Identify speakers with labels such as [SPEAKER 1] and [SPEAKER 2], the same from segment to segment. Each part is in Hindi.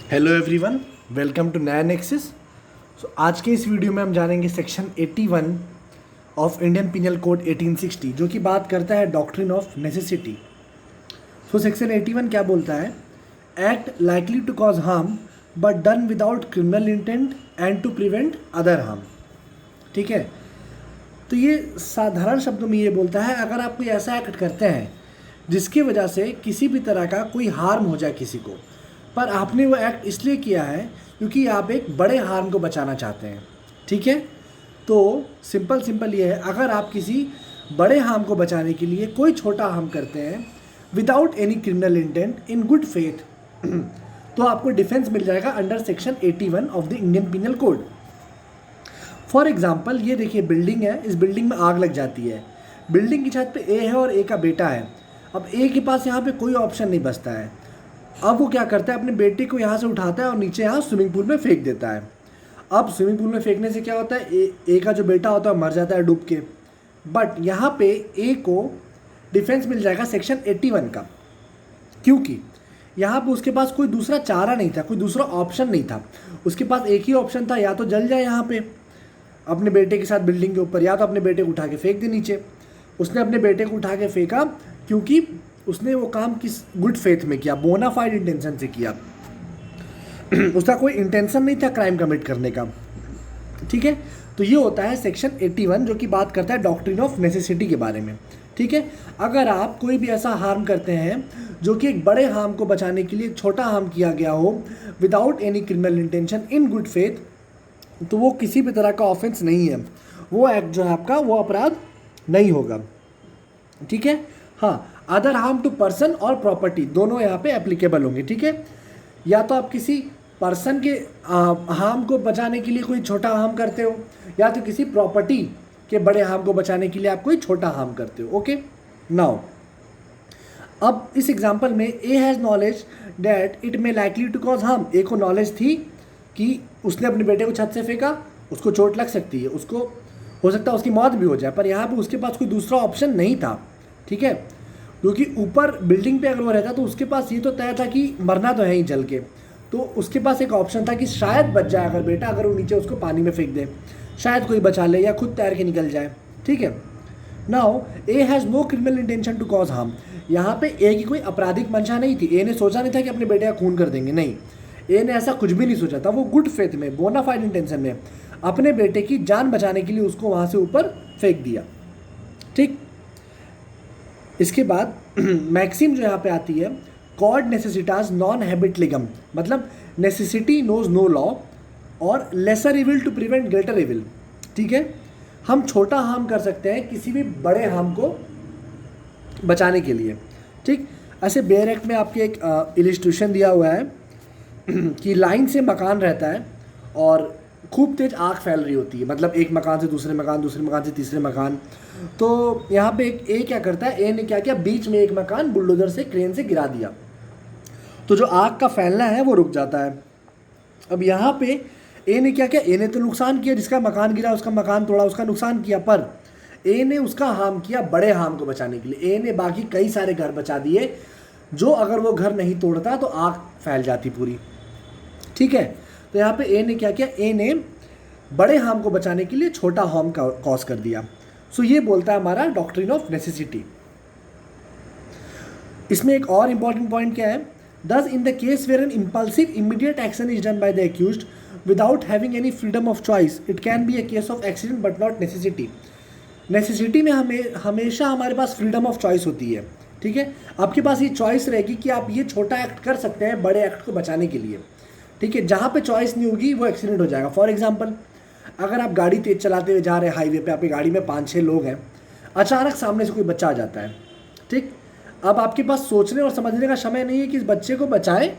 [SPEAKER 1] Hello everyone, welcome to nine axis. आज के इस वीडियो में हम जानेंगे section 81 of Indian penal code 1860 जो कि बात करता है डॉक्ट्रिन ऑफ नेसेसिटी। सेक्शन 81 क्या बोलता है? Act likely to cause harm but done without criminal intent and to prevent other harm. ठीक है, तो ये साधारण शब्दों में ये बोलता है अगर आप कोई ऐसा एक्ट करते हैं जिसकी वजह से किसी भी तरह का कोई हार्म हो जाए किसी को, पर आपने वो एक्ट इसलिए किया है क्योंकि आप एक बड़े हार्म को बचाना चाहते हैं। ठीक है, तो सिंपल ये है, अगर आप किसी बड़े हार्म को बचाने के लिए कोई छोटा हार्म करते हैं without any criminal intent in good faith तो आपको डिफेंस मिल जाएगा under section 81 of the Indian penal code. For example, ये देखिए बिल्डिंग है, इस बिल्डिंग में आग लग जाती है। बिल्डिंग की छत पे ए है और ए का बेटा है। अब ए के पास यहाँ पे कोई ऑप्शन नहीं बचता है। अब वो क्या करता है, अपने बेटे को यहाँ से उठाता है और नीचे यहाँ स्विमिंग पूल में फेंक देता है। अब स्विमिंग पूल में फेंकने से क्या होता है, ए का जो बेटा होता है मर जाता है डूब के। बट यहाँ पे ए को डिफेंस मिल जाएगा सेक्शन 81 का, क्योंकि यहाँ पे उसके पास कोई दूसरा चारा नहीं था, कोई दूसरा ऑप्शन नहीं था। उसके पास एक ही ऑप्शन था, या तो जल जाए यहाँ पे अपने बेटे के साथ बिल्डिंग के ऊपर, या तो अपने बेटे को उठा के फेंक दे नीचे। उसने अपने बेटे को उठा के फेंका क्योंकि उसने वो काम किस गुड फेथ में किया, बोनाफाइड इंटेंशन से किया। उसका कोई इंटेंशन नहीं था क्राइम कमिट करने का। ठीक है, तो ये होता है सेक्शन 81 जो कि बात करता है डॉक्ट्रिन ऑफ नेसेसिटी के बारे में। ठीक है, अगर आप कोई भी ऐसा हार्म करते हैं जो कि एक बड़े हार्म को बचाने के लिए छोटा हार्म किया गया हो without any criminal intention in good faith, तो वो किसी भी तरह का ऑफेंस नहीं है, वो एक्ट जो है आपका वो अपराध नहीं होगा। ठीक है, हाँ, अदर हार्म टू पर्सन और प्रॉपर्टी दोनों यहाँ पे एप्लीकेबल होंगे। ठीक है, या तो आप किसी पर्सन के हार्म को बचाने के लिए कोई छोटा हार्म करते हो, या तो किसी प्रॉपर्टी के बड़े हार्म को बचाने के लिए आप कोई छोटा हार्म करते हो। ओके, नाउ अब इस एग्जांपल में A has knowledge that it may likely to cause harm. A को नॉलेज थी कि उसने अपने बेटे को छत से फेंका, उसको चोट लग सकती है, उसको हो सकता है उसकी मौत भी हो जाए, पर यहाँ पे उसके पास कोई दूसरा ऑप्शन नहीं था। ठीक है, क्योंकि ऊपर बिल्डिंग पे अगर वो रहता तो उसके पास ये तो तय था कि मरना तो है ही जल के, तो उसके पास एक ऑप्शन था कि शायद बच जाए अगर बेटा, अगर वो नीचे उसको पानी में फेंक दे, शायद कोई बचा ले या खुद तैर के निकल जाए। ठीक है, now A has no criminal intention to cause harm. यहाँ पे ए की कोई आपराधिक मंशा नहीं थी। ए ने सोचा नहीं था कि अपने बेटे का खून कर देंगे, नहीं, ए ने ऐसा कुछ भी नहीं सोचा था। वो गुड फेथ में, बोनाफाइड इंटेंशन में अपने बेटे की जान बचाने के लिए उसको वहाँ से ऊपर फेंक दिया। ठीक, इसके बाद मैक्सिम जो यहाँ पे आती है, कॉड नेसेसिटास नॉन हैबिट लिगम, मतलब नेसेसिटी नोज नो लॉ और lesser evil to prevent greater evil. ठीक है, हम छोटा हार्म कर सकते हैं किसी भी बड़े हार्म को बचाने के लिए। ठीक, ऐसे बेयर एक्ट में आपके एक इलिस्ट्रेशन दिया हुआ है कि लाइन से मकान रहता है और खूब तेज आग फैल रही होती है, मतलब एक मकान से दूसरे मकान, दूसरे मकान से तीसरे मकान। तो यहाँ पे एक ए क्या करता है, ए ने क्या किया, बीच में एक मकान बुलडोजर से, क्रेन से गिरा दिया, तो जो आग का फैलना है वो रुक जाता है। अब यहाँ पे ए ने क्या किया, ए ने तो नुकसान किया, जिसका मकान गिरा उसका मकान तोड़ा, उसका नुकसान किया, पर ए ने उसका हार्म किया बड़े हार्म को बचाने के लिए। ए ने बाकी कई सारे घर बचा दिए जो अगर वो घर नहीं तोड़ता तो आग फैल जाती पूरी। ठीक है, तो यहाँ पे ए ने क्या किया, ए ने बड़े हार्म को बचाने के लिए छोटा हार्म कॉज कर दिया। सो ये बोलता है हमारा डॉक्ट्रिन ऑफ नेसेसिटी। इसमें एक और इंपॉर्टेंट पॉइंट क्या है, thus in the case where an impulsive immediate action is done by the accused without having any freedom of choice it can be a case of accident but not necessity. Necessity में हमेशा हमारे पास फ्रीडम ऑफ चॉइस होती है। ठीक है, आपके पास ये चॉइस रहेगी कि आप ये छोटा एक्ट कर सकते हैं बड़े एक्ट को बचाने के लिए। ठीक है, जहाँ पे चॉइस नहीं होगी वो एक्सीडेंट हो जाएगा। फॉर एग्जांपल, अगर आप गाड़ी तेज चलाते हुए जा रहे हैं हाईवे पे, आपकी गाड़ी में 5-6 लोग हैं, अचानक सामने से कोई बच्चा आ जाता है। ठीक, अब आपके पास सोचने और समझने का समय नहीं है कि इस बच्चे को बचाएं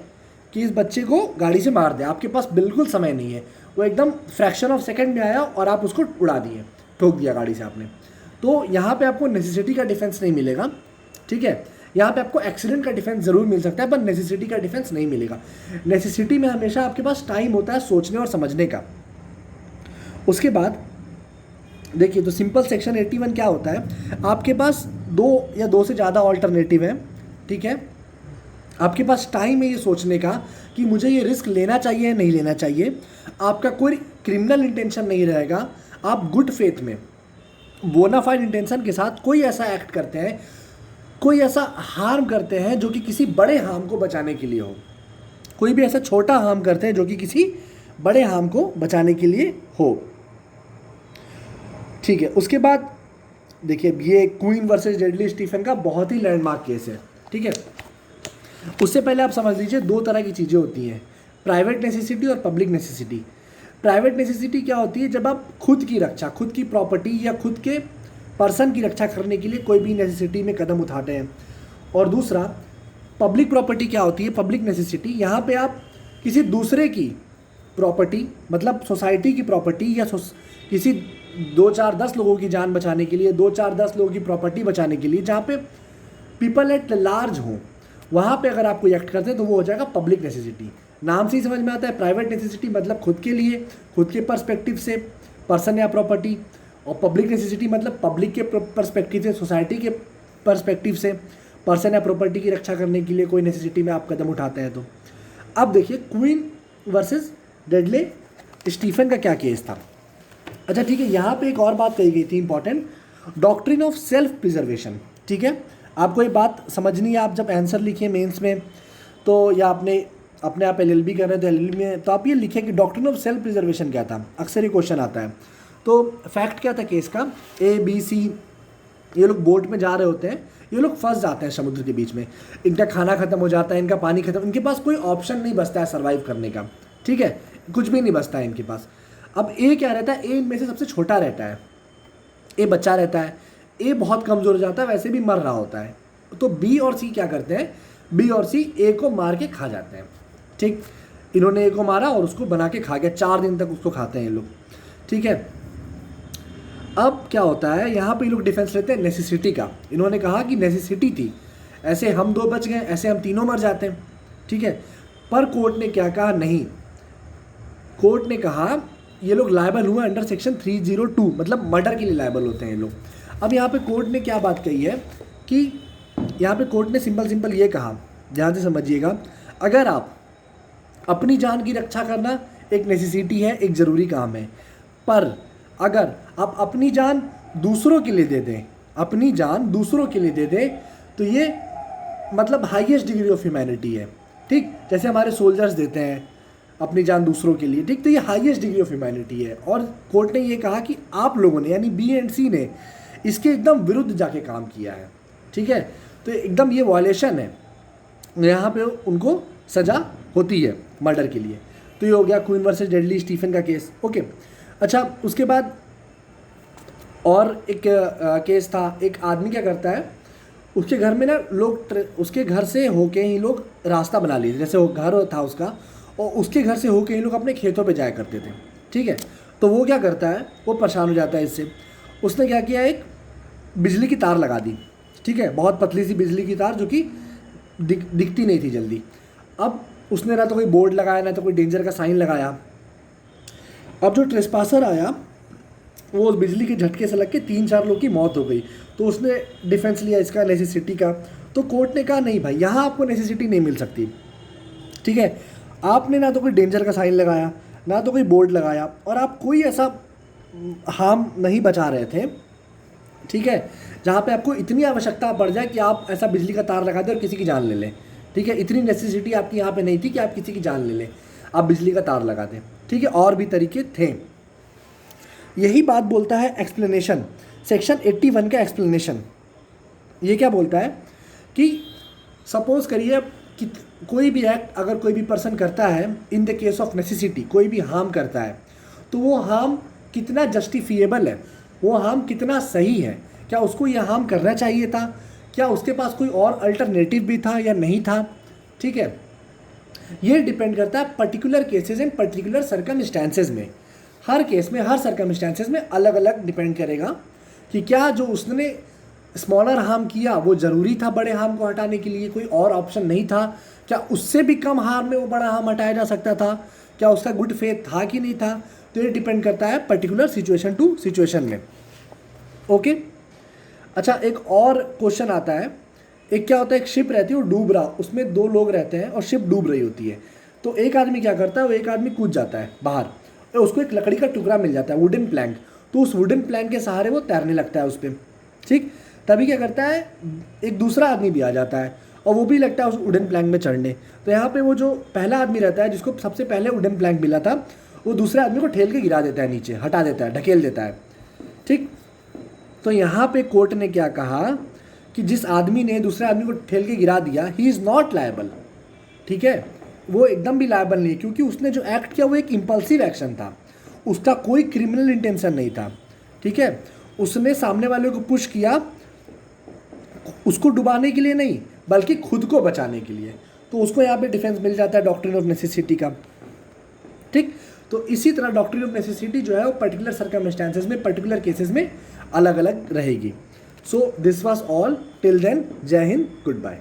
[SPEAKER 1] कि इस बच्चे को गाड़ी से मार दें, आपके पास बिल्कुल समय नहीं है। वो एकदम फ्रैक्शन ऑफ सेकेंड में आया और आप उसको उड़ा दिए, ठोक दिया गाड़ी से आपने। तो यहाँ पे आपको नेसेसिटी का डिफेंस नहीं मिलेगा। ठीक है, यहाँ पे आपको एक्सीडेंट का डिफेंस ज़रूर मिल सकता है, पर नेसेसिटी का डिफेंस नहीं मिलेगा। नेसेसिटी में हमेशा आपके पास टाइम होता है सोचने और समझने का। उसके बाद देखिए, तो सिंपल सेक्शन 81 क्या होता है, आपके पास 2 या 2 से ज़्यादा ऑल्टरनेटिव हैं। ठीक है, आपके पास टाइम है ये सोचने का कि मुझे ये रिस्क लेना चाहिए या नहीं लेना चाहिए। आपका कोई क्रिमिनल इंटेंशन नहीं रहेगा। आप गुड फेथ में बोनाफाइड इंटेंशन के साथ कोई ऐसा एक्ट करते हैं, कोई ऐसा हार्म करते हैं जो कि किसी बड़े हार्म को बचाने के लिए हो, कोई भी ऐसा छोटा हार्म करते हैं जो कि किसी बड़े हार्म को बचाने के लिए हो। ठीक है, उसके बाद देखिए ये क्वीन वर्सेस डेडली स्टीफन का बहुत ही लैंडमार्क केस है। ठीक है, उससे पहले आप समझ लीजिए दो तरह की चीज़ें होती हैं, प्राइवेट नेसेसिटी और पब्लिक नेसेसिटी। प्राइवेट नेसेसिटी क्या होती है? जब आप खुद की रक्षा, खुद की प्रॉपर्टी या खुद के पर्सन की रक्षा करने के लिए कोई भी नेसेसिटी में कदम उठाते हैं। और दूसरा पब्लिक प्रॉपर्टी क्या होती है? पब्लिक नेसेसिटी, यहाँ पे आप किसी दूसरे की प्रॉपर्टी, मतलब सोसाइटी की प्रॉपर्टी या किसी 2-4-10 लोगों की जान बचाने के लिए, 2-4-10 लोगों की प्रॉपर्टी बचाने के लिए, जहाँ पे पीपल एट लार्ज हों, वहाँ पे अगर आप कोई एक्ट करते हैं तो वो हो जाएगा पब्लिक नेसेसिटी। नाम से ही समझ में आता है, प्राइवेट नेसेसिटी मतलब खुद के लिए, खुद के पर्सपेक्टिव से, पर्सन या प्रॉपर्टी, और पब्लिक नेसेसिटी मतलब पब्लिक के पर्सपेक्टिव से, सोसाइटी के पर्सपेक्टिव से, पर्सन या प्रॉपर्टी की रक्षा करने के लिए कोई नेसेसिटी में आप कदम उठाते हैं। तो अब देखिए क्वीन वर्सेस डेडले स्टीफन का क्या केस था। अच्छा ठीक है, यहाँ पे एक और बात कही गई थी important, doctrine of self preservation. ठीक है, आपको ये बात समझनी है। आप जब आंसर लिखिए मेंस में तो, या अपने आप एलएलबी कर रहे हैं तो एलएलबी में, तो आप ये लिखिए कि डॉक्ट्रिन ऑफ सेल्फ प्रिजर्वेशन क्या था। अक्सर ये क्वेश्चन आता है। तो फैक्ट क्या था केस का, ABC, ये लोग बोट में जा रहे होते हैं, ये लोग फंस जाते हैं समुद्र के बीच में, इनका खाना खत्म हो जाता है, इनका पानी खत्म, इनके पास कोई ऑप्शन नहीं बचता है सर्वाइव करने का। ठीक है, कुछ भी नहीं बचता है इनके पास। अब ए क्या रहता है? ए इनमें से सबसे छोटा रहता है, ए बच्चा रहता है, ए बहुत कमज़ोर हो जाता है, वैसे भी मर रहा होता है। तो बी और सी क्या करते हैं? बी और सी ए को मार के खा जाते हैं। ठीक, इन्होंने ए को मारा और उसको बना के खा गया, 4 दिन तक उसको खाते हैं ये लोग। ठीक है, अब क्या होता है, यहाँ पे ये लोग डिफेंस लेते हैं नेसेसिटी का। इन्होंने कहा कि नेसेसिटी थी, ऐसे हम 2 बच गए, ऐसे हम तीनों मर जाते हैं। ठीक है, पर कोर्ट ने क्या कहा? नहीं, कोर्ट ने कहा ये लोग लायबल हुए अंडर सेक्शन 302, मतलब मर्डर के लिए लायबल होते हैं ये लोग। अब यहाँ पे कोर्ट ने क्या बात कही है कि यहाँ पे कोर्ट ने सिंपल ये कहा, ध्यान से समझिएगा, अगर आप अपनी जान की रक्षा करना एक नेसेसिटी है, एक ज़रूरी काम है, पर अगर आप अपनी जान दूसरों के लिए दे दें, अपनी जान दूसरों के लिए दे दें, तो ये मतलब हाईएस्ट डिग्री ऑफ ह्यूमैनिटी है। ठीक, जैसे हमारे सोल्जर्स देते हैं अपनी जान दूसरों के लिए। ठीक, तो ये हाईएस्ट डिग्री ऑफ ह्यूमैनिटी है। और कोर्ट ने ये कहा कि आप लोगों ने, यानी बी एंड सी ने, इसके एकदम विरुद्ध जाके काम किया है। ठीक है, तो एकदम ये वायलेशन है, यहाँ पे उनको सज़ा होती है मर्डर के लिए। तो ये हो गया क्वीन वर्सेस डेडली स्टीफन का केस। ओके, अच्छा उसके बाद और एक केस था, एक आदमी क्या करता है, उसके घर में ना लोग उसके घर से होके ही लोग रास्ता बना लिए, जैसे वो घर था उसका, और उसके घर से होके ही लोग अपने खेतों पे जाया करते थे। ठीक है, तो वो क्या करता है, वो परेशान हो जाता है इससे। उसने क्या किया, एक बिजली की तार लगा दी। ठीक है, बहुत पतली सी बिजली की तार जो कि दिखती नहीं थी जल्दी। अब उसने ना तो कोई बोर्ड लगाया, ना तो कोई डेंजर का साइन लगाया। अब जो ट्रेसपासर आया वो उस बिजली के झटके से लग के 3-4 लोग की मौत हो गई। तो उसने डिफेंस लिया इसका नेसेसिटी का। तो कोर्ट ने कहा नहीं भाई, यहाँ आपको नेसेसिटी नहीं मिल सकती। ठीक है, आपने ना तो कोई डेंजर का साइन लगाया, ना तो कोई बोर्ड लगाया, और आप कोई ऐसा हार्म नहीं बचा रहे थे। ठीक है, जहाँ पे आपको इतनी आवश्यकता पड़ जाए कि आप ऐसा बिजली का तार लगा दें और किसी की जान ले लें। ठीक है, इतनी नेसेसिटी आपकी यहाँ पे नहीं थी कि आप किसी की जान ले लें, आप बिजली का तार लगा दें। ठीक है, और भी तरीके थे। यही बात बोलता है एक्सप्लेनेशन, सेक्शन 81 का एक्सप्लेनेशन। ये क्या बोलता है कि सपोज करिए कि कोई भी एक्ट अगर कोई भी पर्सन करता है इन द केस ऑफ नेसेसिटी, कोई भी हार्म करता है, तो वो हार्म कितना जस्टिफिएबल है, वो हार्म कितना सही है, क्या उसको ये हार्म करना चाहिए था, क्या उसके पास कोई और अल्टरनेटिव भी था या नहीं था। ठीक है, ये डिपेंड करता है particular cases and particular circumstances में। हर केस में, हर सर्कमस्टेंसेस में अलग अलग डिपेंड करेगा कि क्या जो उसने स्मॉलर हार्म किया वो ज़रूरी था बड़े हार्म को हटाने के लिए, कोई और ऑप्शन नहीं था, क्या उससे भी कम हार्म में वो बड़ा हार्म हटाया जा सकता था, क्या उसका गुड फेथ था कि नहीं था। तो ये डिपेंड करता है पर्टिकुलर सिचुएशन टू सिचुएशन में। ओके, अच्छा एक और क्वेश्चन आता है एक क्या होता है, एक शिप रहती है वो डूब रहा, उसमें दो लोग रहते हैं और शिप डूब रही होती है। तो एक आदमी क्या करता है, वो एक आदमी कूद जाता है बाहर और उसको एक लकड़ी का टुकड़ा मिल जाता है, वुडन प्लैंक। तो उस वुडन प्लैंक के सहारे वो तैरने लगता है उस पर, ठीक। तभी क्या करता है, एक दूसरा आदमी भी आ जाता है और वो भी लगता है उस वुडन प्लैंक में चढ़ने। तो यहाँ पे वो जो पहला आदमी रहता है जिसको सबसे पहले वुडन प्लैंक मिला था, वो दूसरे आदमी को ठेल के गिरा देता है नीचे, हटा देता है, ढकेल देता है, ठीक। तो यहाँ पे कोर्ट ने क्या कहा कि जिस आदमी ने दूसरे आदमी को ठेल के गिरा दिया, ही इज़ नॉट लायबल, ठीक है, वो एकदम भी लायबल नहीं है, क्योंकि उसने जो एक्ट किया वो एक इम्पल्सिव एक्शन था, उसका कोई क्रिमिनल इंटेंशन नहीं था, ठीक है। उसने सामने वाले को पुश किया, उसको डुबाने के लिए नहीं बल्कि खुद को बचाने के लिए, तो उसको यहाँ पे डिफेंस मिल जाता है डॉक्ट्रिन ऑफ नेसेसिटी का, ठीक। तो इसी तरह डॉक्ट्रिन ऑफ नेसेसिटी जो है वो पर्टिकुलर सर्कमस्टांसेस में, पर्टिकुलर केसेस में अलग अलग रहेगी। So this was all till then, जय हिंद, गुड बाय।